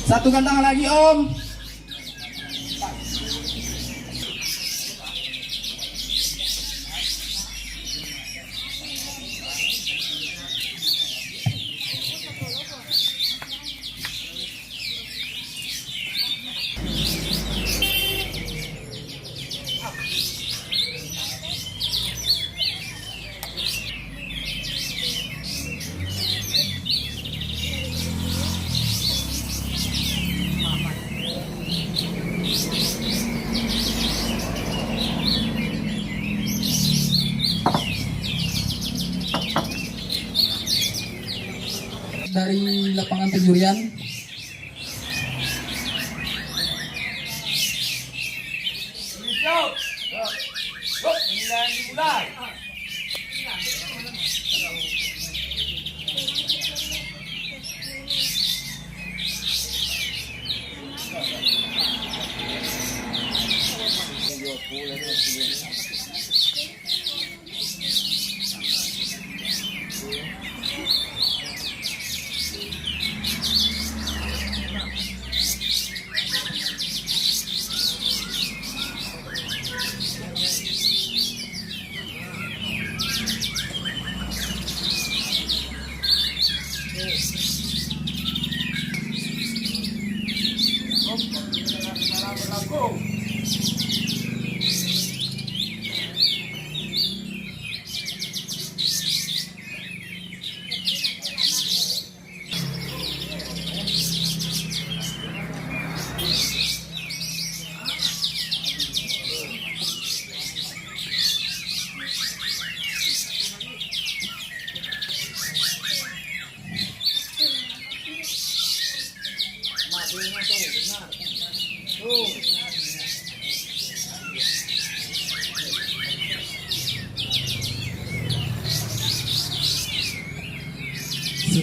Satu gantangan lagi Om. Dari lapangan penjurian.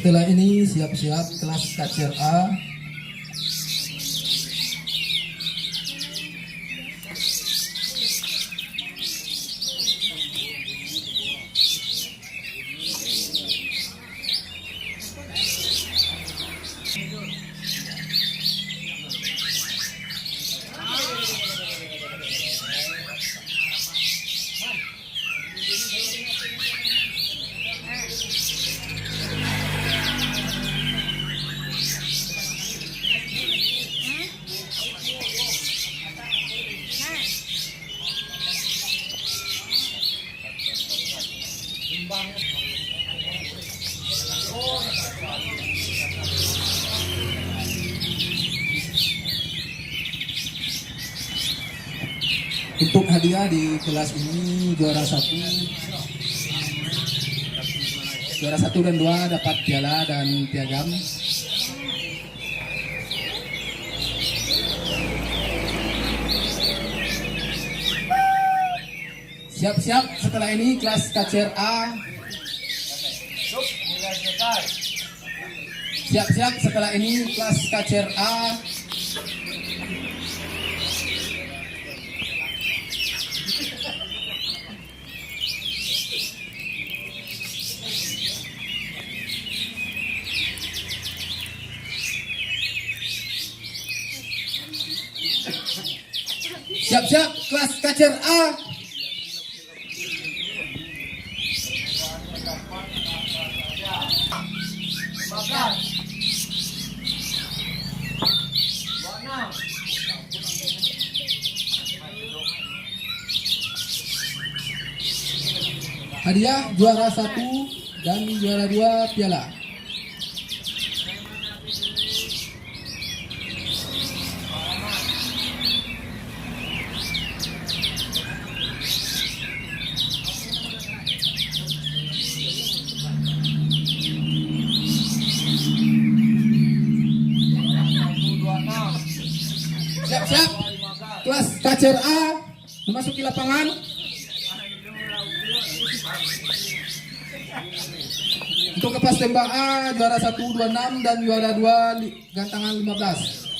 Setelah ini siap-siap kelas KCR A. Untuk hadiah di kelas ini juara satu dan 2 dapat piala dan piagam. Siap-siap setelah ini kelas KCR A. Siap-siap setelah ini kelas KCR A. Siap-siap kelas KCR A. Hadiah juara 1 dan juara 2 piala. Siap-siap kelas KCR A memasuki lapangan. Untuk kepas tembak A juara 1 26 dan juara 2 gantangan 15.